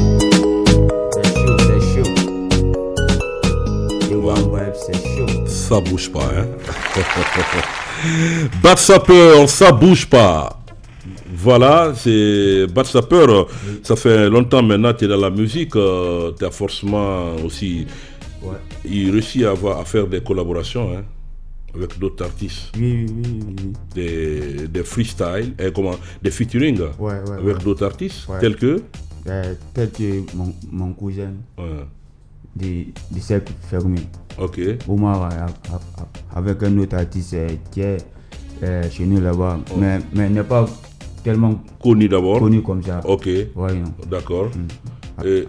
Vibe, c'est chaud. Ça bouge pas, hein. Bad Sapeur, ça bouge pas. Voilà, c'est Bad Sapeur. Ça fait longtemps maintenant que tu es dans la musique. Tu as forcément aussi réussi à faire des collaborations, hein, avec d'autres artistes. Oui. Des freestyles, des featuring avec d'autres artistes, tels que mon cousin du cercle fermé. Ok. Omar avec un autre artiste qui est chez nous là-bas, mais n'est pas tellement connu d'abord. Connu comme ça. Ok. Ouais, d'accord. Le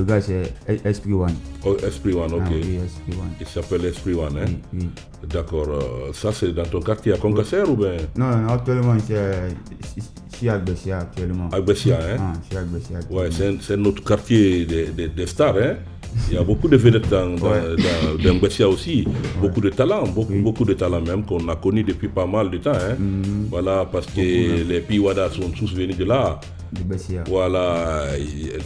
gars c'est Esprit One. Oh, Esprit One, ok. Oui, Esprit One. Il s'appelle Esprit One, hein? Oui. D'accord. Ça c'est dans ton quartier à Concassère ou bien? Non, actuellement je suis à Bessia actuellement. À Bessia, hein? Je suis à Bessia. Ouais, c'est notre quartier des stars, hein? Il y a beaucoup de vedettes dans Bessia aussi, beaucoup de talents, beaucoup de talents même qu'on a connus depuis pas mal de temps, hein? Voilà, parce que les Piwada sont tous venus de là. Voilà,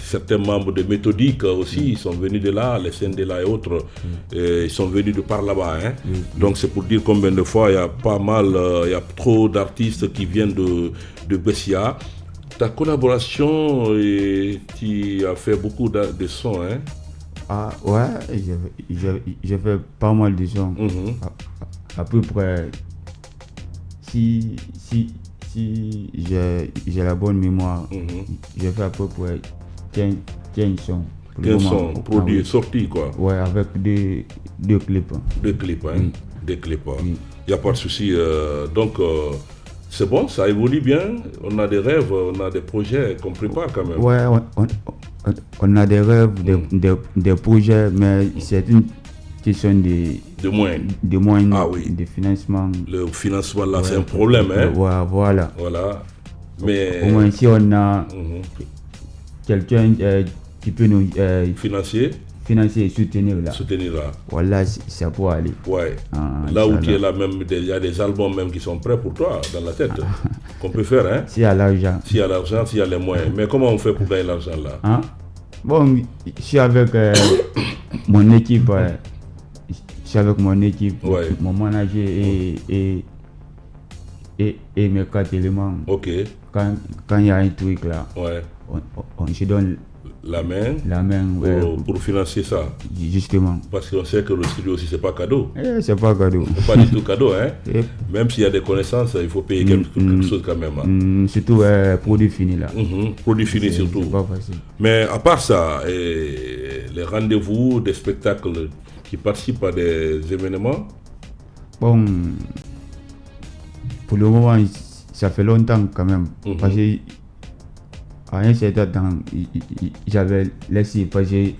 certains membres de Méthodique aussi ils sont venus de là, les scènes de là et autres, ils sont venus de par là-bas, hein? Donc c'est pour dire combien de fois il y a pas mal, il y a trop d'artistes qui viennent de Bessia. Ta collaboration, tu as fait beaucoup de sons, hein? Ah ouais, j'ai fait pas mal de sons. À peu près, si j'ai la bonne mémoire, j'ai fait à peu près 15 sons. 15 sons produits, sortis quoi. Ouais, avec deux clips. Deux clips, hein? Des clips. Il n'y a pas de souci. Donc, c'est bon, ça évolue bien. On a des rêves, on a des projets qu'on prépare quand même. Ouais, on a des rêves, des projets, mais c'est une question de moyens, de financement. Le financement là, c'est un problème, hein? Voilà. Mais au moins si on a quelqu'un qui peut nous financer et soutenir là. Voilà, ça pourrait aller. Ouais. Là où tu es là, même il y a des albums même qui sont prêts pour toi dans la tête qu'on peut faire, hein? S'il y a l'argent. S'il y a les moyens. Mais comment on fait pour gagner l'argent là? Bon, je suis avec mon équipe. Mon manager et mes 4 éléments. Ok. Quand il y a un truc là, on se donne la main pour financer ça. Justement. Parce qu'on sait que le studio aussi c'est pas cadeau. C'est pas cadeau. C'est pas du tout cadeau, hein. Même s'il y a des connaissances, il faut payer quelque chose quand même. Hein. Surtout produit fini là. Produit fini surtout. C'est pas facile. Mais à part ça, les rendez-vous, des spectacles qui participent à des événements. Bon, pour le moment, ça fait longtemps quand même. Parce que à un certain temps, j'avais laissé parce que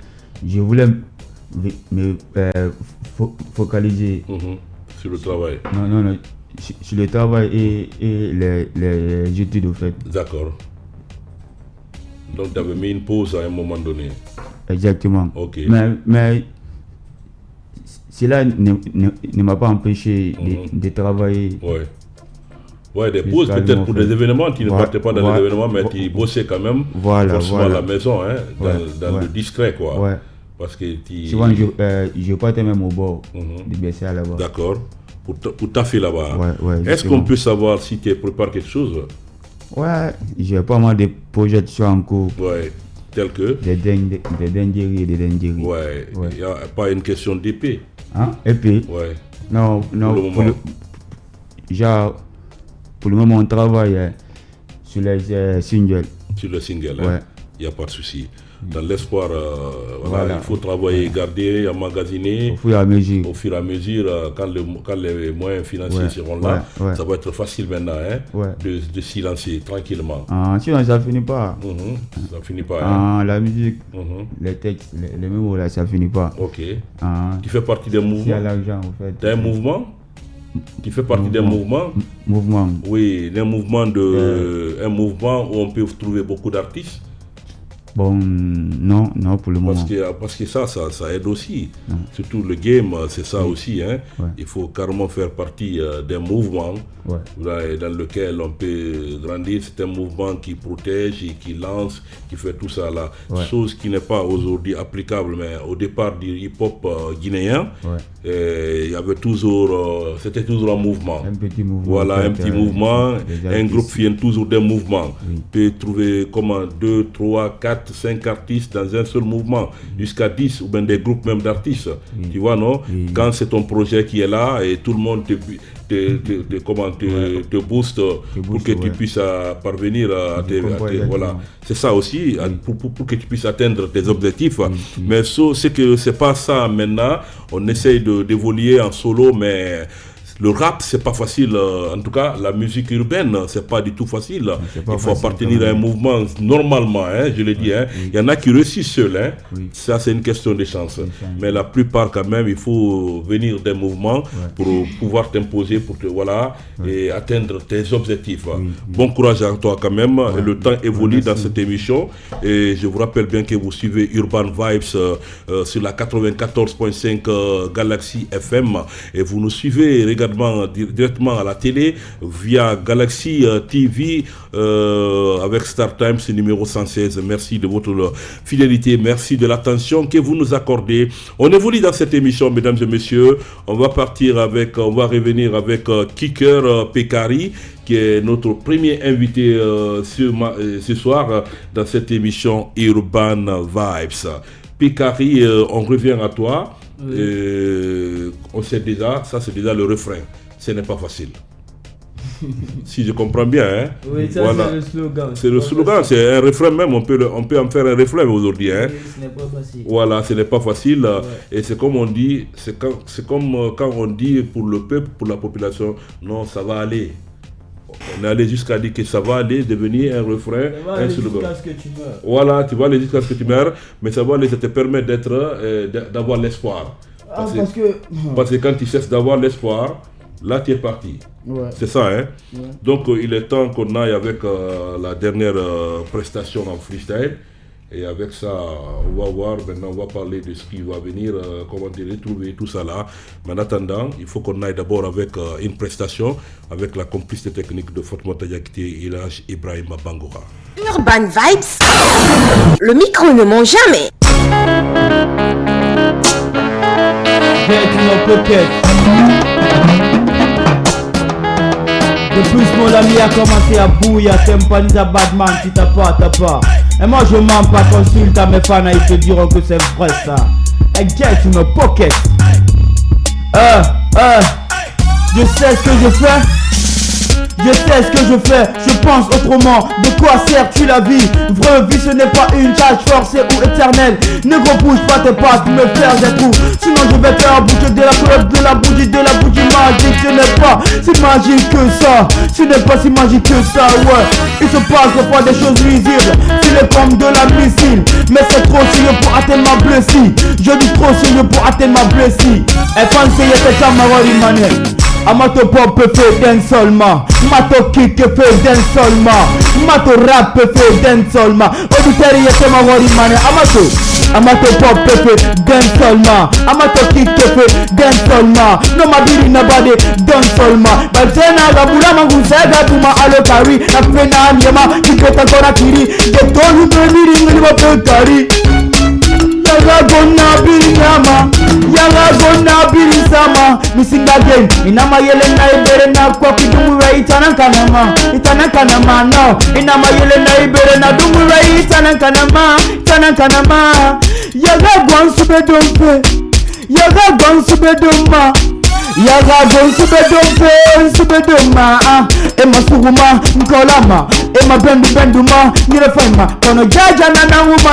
je voulais me focaliser sur le travail. Non, sur le travail et les études au fait. D'accord. Donc tu avais mis une pause à un moment donné. Exactement. Ok. Mais cela ne m'a pas empêché de travailler. Ouais, des pauses peut-être pour des événements, tu ne partais pas dans les événements, mais tu bossais quand même forcément à la maison, hein, dans le discret quoi. Ouais. Parce que souvent je partais même au bord de baisser là-bas. D'accord, pour taffer là-bas. Ouais, est-ce qu'on peut savoir si tu prépares quelque chose? Ouais, j'ai pas mal de projections en cours. Ouais, tels que des dingueries. Ouais, il n'y a pas une question d'épée. Épée? Ouais. Non, pour le moment, on travaille sur les singles. Sur les singles, ouais. Il n'y a pas de souci. Dans l'espoir, il faut travailler, garder, emmagasiner. Au fur et à mesure. Au fur et à mesure, quand les moyens financiers seront là, ça va être facile maintenant, hein, de s'y lancer tranquillement. Sinon, ça ne finit pas. Ça finit pas. Hein. La musique, les textes, les mots, là, ça ne finit pas. Ok. Tu fais partie des mouvements. Il y a l'argent, en fait. Tu as un mouvement? Tu fais partie d'un mouvement? Mouvement. Oui, un mouvement où on peut trouver beaucoup d'artistes. Bon, non, pour le moment. Parce que ça aide aussi. Surtout le game, c'est ça aussi. Hein. Ouais. Il faut carrément faire partie d'un mouvement dans lequel on peut grandir. C'est un mouvement qui protège et qui lance, qui fait tout ça là. Chose qui n'est pas aujourd'hui applicable, mais au départ du hip-hop guinéen, il y avait toujours, c'était toujours un mouvement. Un petit mouvement. Voilà, un petit mouvement. Un groupe vient toujours d'un mouvement. On peut trouver comment 2, 3, 4, 5 artistes dans un seul mouvement, jusqu'à 10 ou bien des groupes même d'artistes. Tu vois, non? Quand c'est ton projet qui est là et tout le monde te booste pour que tu puisses parvenir à tes voilà. C'est ça aussi, pour que tu puisses atteindre tes objectifs. Mais c'est que c'est pas ça maintenant. On essaye d'évoluer en solo, mais le rap, c'est pas facile. En tout cas, la musique urbaine, c'est pas du tout facile. Il faut appartenir à un mouvement normalement, hein, je le dis. Hein. Il y en a qui réussissent seuls. Hein. Ça, c'est une question de chance. Mais la plupart, quand même, il faut venir d'un mouvement pour pouvoir t'imposer, et atteindre tes objectifs. Bon courage à toi, quand même. Le temps évolue dans cette émission. Et je vous rappelle bien que vous suivez Urban Vibes sur la 94.5 Galaxy FM. Et vous nous suivez directement à la télé via Galaxy TV avec Star Times numéro 116. Merci de votre fidélité, merci de l'attention que vous nous accordez. On évolue dans cette émission, mesdames et messieurs. On va revenir avec Kicker Pekari, qui est notre premier invité ce soir dans cette émission Urban Vibes. Pekari, on revient à toi. On sait déjà, ça c'est déjà le refrain. Ce n'est pas facile. Si je comprends bien, hein. Oui, ça voilà. C'est le slogan. C'est le slogan, c'est un refrain même. On peut en faire un refrain aujourd'hui, hein. Oui, ce n'est pas facile. Voilà, ce n'est pas facile. Et c'est comme on dit, c'est comme quand on dit pour le peuple, pour la population, non, ça va aller. On est allé jusqu'à dire que ça va aller devenir un refrain, un slogan. Jusqu'à ce que tu meurs. Voilà, tu vas aller jusqu'à ce que tu meurs, mais ça te permet d'avoir l'espoir. Parce que quand tu cesses d'avoir l'espoir, là tu es parti. C'est ça, hein? Donc il est temps qu'on aille avec la dernière prestation en freestyle. Et avec ça, on va voir, maintenant on va parler de ce qui va venir, comment te retrouver, tout ça là. Mais en attendant, il faut qu'on aille d'abord avec une prestation, avec la complicité technique de Fatmata Yakite et Ilaj Ibrahim Bangora. Urban Vibes, le micro ne ment jamais. De plus mon ami a commencé à bouiller, t'aimes pas ni à Batman, si t'as pas. Et moi je mens pas, consulte à mes fans, ils te diront que c'est vrai ça. Et get in a pocket. Je sais ce que je fais. Je sais ce que je fais, je pense autrement. De quoi sert-tu la vie? Vraie vie, ce n'est pas une tâche forcée ou éternelle. Ne repousse pas tes pas pour me faire des trous. Sinon je vais faire bouger de la couleur de la bougie magique. Ce n'est pas si magique que ça. Ce n'est pas si magique que ça, ouais. Il se passe parfois des choses nuisibles. C'est comme de la missile. Mais c'est trop sérieux pour atteindre ma blessure. Je dis trop sérieux pour atteindre ma blessure. Et pensez à tes camarades manuel. Amato pop fait d'un seulement, mato kick fait d'un seulement, mato rap fait d'un seulement. Auditeur y est ma wari mané. Amato pop fait d'un seulement, amato kick fait d'un seulement. No mabiri na bade d'un seulement. Baltena gabula mangusaga tuma alokari. Na pena nyema kikota kona kiri. Getonu bemiri ngini mapekari. Yaga gonna biri nyama, yaga gonna biri sama. Missing again, inama yele na ibere na kwa kidumura itanankanama no. Inama yele na ibere na dumura itanankanama. Yaga gwan subedoma. Yaga gon subedoma. Ema suguma nkolama. Ema benduma nirefema. Kono jaja nana wuma.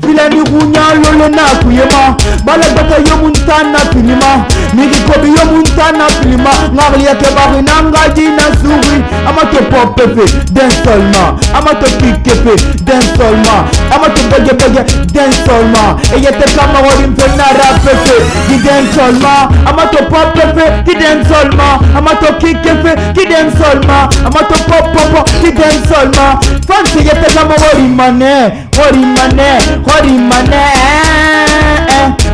File ni kunya lolo na kuyema. Bala bata yomuntana pilima. Nigi kobi yomuntana pilima. Ngagli ya kebari nanga jina suri. Amato pop pepe den solma. Amato kick pepe den solma. Amato bege den solma. Eyete kama wali mpena rap pepe di den solma. Amato pop fait qui donne seulement. Amato kick fait qui donne seulement. Amato pop qui donne seulement. Fancy y'a tes amours hori mané.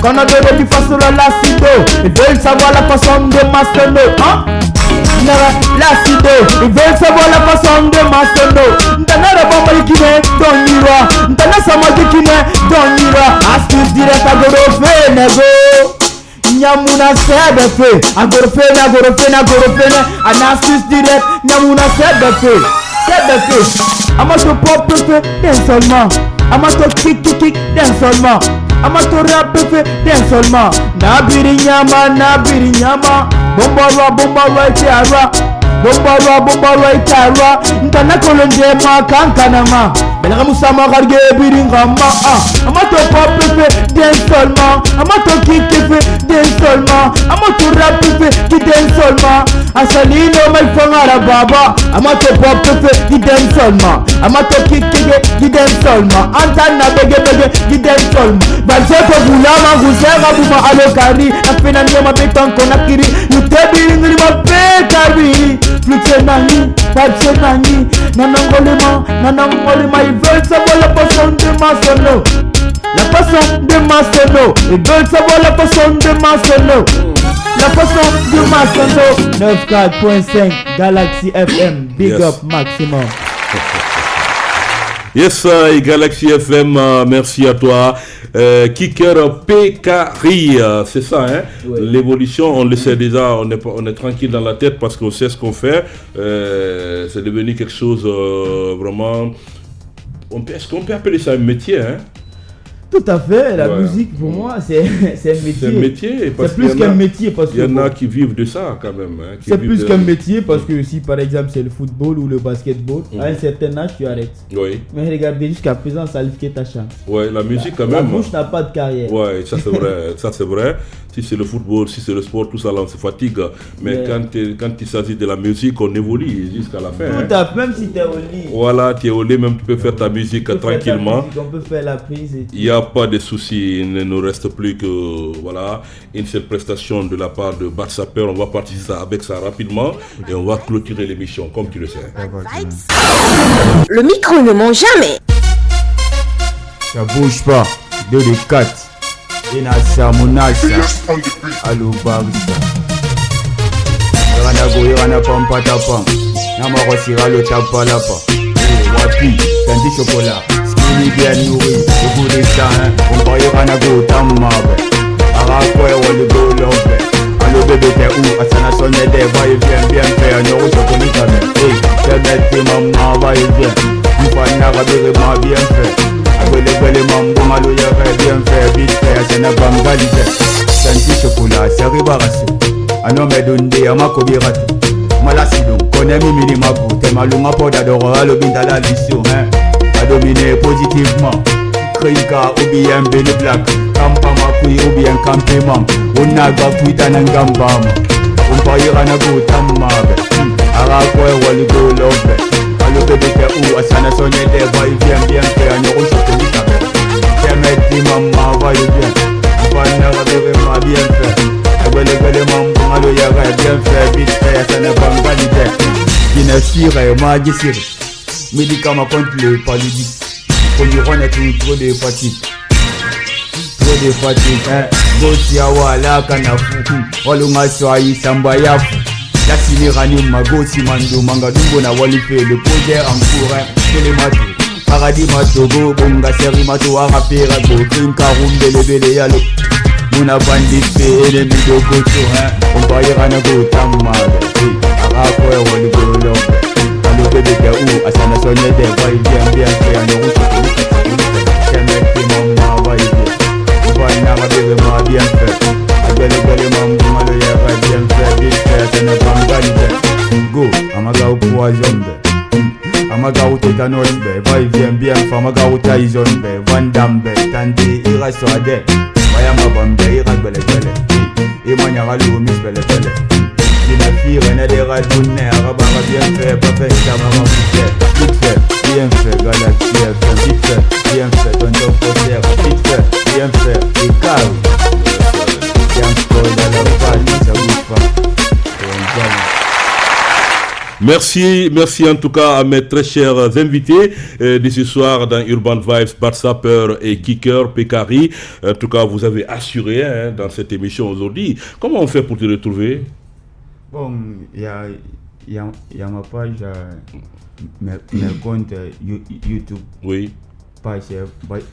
Quand on a donné du face sur l'acido, ils veulent savoir la façon de master, hein? L'acido, ils veulent savoir la façon de master. N'tana rabamba yikine, don yira. N'tana samadi kine, don yira. Astuce direct à gorofe, nego. Nyamuna sebe fe, agorofene. An astuce direct, nyamuna sebe fe. Amato pop fe, den seulement. Amato kick, den seulement. Amato rap fe, den seulement. Nabiri nyama. Bombarwa itara. Ntana kolonde ma kankanama. Belga musama garge biringama. Amato pop fe, den seulement. Amato kick fe, den seulement. Amato rap fe, qui den seulement. Asalino mai fangara baba. Amato pop fe, qui den seulement. Amato kick qui den seulement. Antana bege qui den seulement. Balseko bulama gusera buma alokari. Afena nyama beton konakiri. Yutebi ma petari. Flutsenani, Patsenani, Nanangolema, ils veulent savoir la façon de Marcelo. La façon de Marcelo, ils veulent savoir la façon de Marcelo. La façon de Marcelo. 94.5 Galaxy FM, big up maximum. Yes, Galaxy FM, merci à toi. Kicker Pekari, c'est ça, hein? Oui. L'évolution, on le sait déjà, on est tranquille dans la tête parce qu'on sait ce qu'on fait. C'est devenu quelque chose vraiment... Est-ce qu'on peut appeler ça un métier, hein? Tout à fait, la musique pour moi c'est un métier. C'est un métier. C'est plus qu'un métier parce que... Il y en a qui vivent de ça quand même. Hein, c'est plus qu'un métier parce que si par exemple c'est le football ou le basketball, à un certain âge tu arrêtes. Oui. Mais regardez jusqu'à présent ça fait ta chance. Oui, la musique quand même. La bouche n'a pas de carrière. Oui, ça c'est vrai. Ça c'est vrai. Si c'est le football, si c'est le sport, tout ça là on se fatigue. Mais quand il s'agit de la musique, on évolue jusqu'à la fin. Tout à fait, même si tu es au lit. Voilà, tu es au lit, même tu peux faire ta musique tranquillement. On peut faire la prise et tout. Il n'y a pas de souci, il ne nous reste plus que une seule prestation de la part de Batsaper. On va participer avec ça rapidement et on va clôturer l'émission comme tu le sais. Le micro ne ment jamais. Ça bouge pas. 2 de 4. Inasa Munasa. Allo Barista. Rana pampa tapa. Nama rosira le tapa lapa. Wapi, candy chocolat. Skinny bien nourri. Au bout des temps, on croyait Rana go tamabe. Arakwe wali go lompe. Allo bébé t'es où? Asana sonne des va et bien faire. Nyoro chocolat même. Hey, c'est bête maman va et bien. Mfana rabere ma bien fait. Agwele mambo malo yere bien fait. Vite fait, c'est na bangalite. Candy chocolat, c'est ribarasse. Anome donde amakobiratu. Malasido, connais mimi mabu. T'es maluma poda d'oro à l'obinda la mission, hein. A dominer positivement. Krinka ou bien Benny Black. Kampa makui ou bien campement. On a gafoué dans un gambam. On paye ranago tamabe. Arakwe wali go love. Allo bébé t'es où? Asana sonne des va et bien faire. Nyoro chocolat tabe. T'es metti maman va et bien. Mfana rabere ma bien fait. Agwele mambo malo yere bien fait. Vite fait, ça n'est pas bangalite. Guinée magisire. Médicaments contre le paludisme. Polyrone est trop de fatigue. Trop de fatigue, hein. Gosia wala kanafu. Walunga swai samba yafu. La sinirani magosi mando mangadumbo na walife. Le projet en cours, hein. Télémato. Paradis matogo, bonga seri mato arapera go. Krinka rumbe lebele yalo. Muna bandit fe ennemi de koto, hein. On paillera na go tamabe. Arakwe wali go lombe. Le bébé t'es où? Asana sonne des va et bien fait. Un euro chocolat. T'es mec maman va et bien. Mfana rabere ma bien fait. Agwele mambo malo yere bien fait. Vite fait, ça n'est pas bangalite. Go, amaga au poison be. Amaga au tétanos be. Va et bien fait. Amaga au taison be. Vandam be. Tandi ira soade. Vaya mabambe ira bele. Emanyara le remis bele. La fille reine des radounes, Arabara bien fait, pas fait, Kamara vite fait, Galaxy FM, vite fait, bien fait, Tonton Fosser, vite fait, bien fait, et Carl, bien fait, dans la panne. Merci en tout cas à mes très chers invités de ce soir dans Urban Vibes, Batsapper et Kicker, Pekari. En tout cas, vous avez assuré dans cette émission aujourd'hui. Comment on fait pour te retrouver? Bon, il y a ma page, mes comptes YouTube. Oui.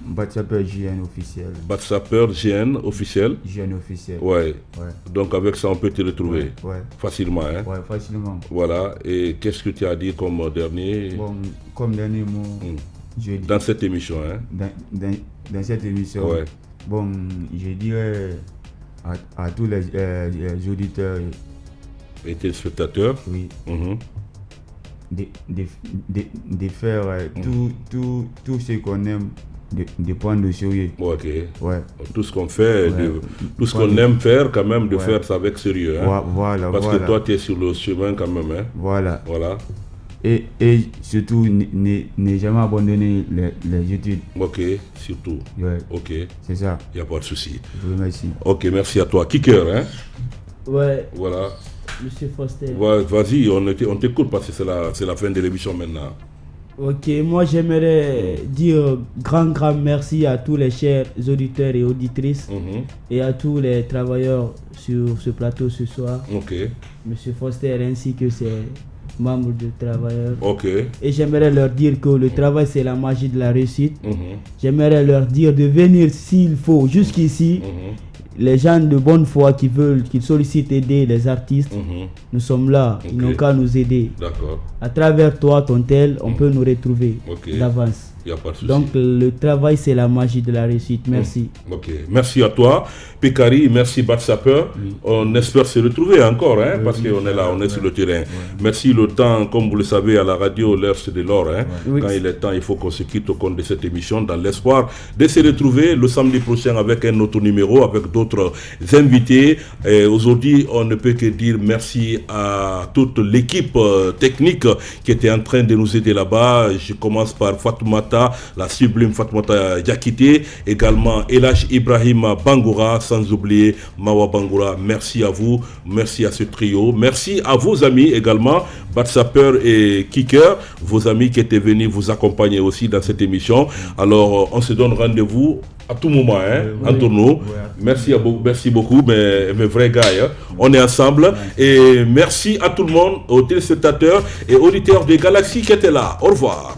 Batsapper GN officiel. Batsapper GN officiel. GN officiel. Ouais. Donc avec ça on peut te retrouver facilement. Hein? Ouais, facilement. Voilà. Et qu'est-ce que tu as dit comme dernier? Bon, comme dernier mot. Dans cette émission, hein? Dans cette émission. Ouais. Bon, je dirais à tous les auditeurs et téléspectateurs. Oui. De faire tout ce qu'on aime, de prendre le sérieux. Ok. Ouais. Tout ce qu'on fait, tout ce qu'on aime faire, quand même, de faire ça avec sérieux. Hein? Voilà. Parce que toi, tu es sur le chemin quand même. Hein? Voilà. Et surtout, ne jamais abandonner les études. Ok, surtout. Ouais. Ok. C'est ça. Il n'y a pas de souci. Je vous remercie. Ok, merci à toi. Kicker, hein? Ouais. Voilà. Monsieur Foster. Ouais, vas-y, on t'écoute parce que c'est la fin de l'émission maintenant. Ok, moi j'aimerais dire grand merci à tous les chers auditeurs et auditrices et à tous les travailleurs sur ce plateau ce soir. Ok. Monsieur Foster ainsi que ses membres de travailleurs. Ok. Et j'aimerais leur dire que le travail c'est la magie de la réussite. J'aimerais leur dire de venir s'il faut jusqu'ici. Les gens de bonne foi qui sollicitent aider les artistes, nous sommes là, ils n'ont qu'à nous aider. D'accord. À travers toi, ton tel, on peut nous retrouver d'avance. Il n'y a pas de souci. Donc le travail c'est la magie de la réussite. Merci. Ok, merci à toi. Pekari, merci Batsapper. On espère se retrouver encore, hein, parce qu'on est là, on est sur le terrain. Merci. Le temps, comme vous le savez, à la radio, l'heure c'est de l'or. Hein. Quand il est temps, il faut qu'on se quitte au compte de cette émission dans l'espoir de se retrouver le samedi prochain avec un autre numéro, avec d'autres invités. Aujourd'hui, on ne peut que dire merci à toute l'équipe technique qui était en train de nous aider là-bas. Je commence par Fatoumata, la sublime Fatoumata Yakité, également Elash Ibrahim Bangoura, sans oublier Mawa Bangoura. Merci à vous, merci à ce trio, merci à vos amis également, Batsapper et Kicker, vos amis qui étaient venus vous accompagner aussi dans cette émission. Alors on se donne rendez-vous à tout moment, hein, entre nous. Merci beaucoup, mes vrais gars. Hein. On est ensemble. Et merci à tout le monde, aux téléspectateurs et auditeurs de Galaxy qui étaient là. Au revoir.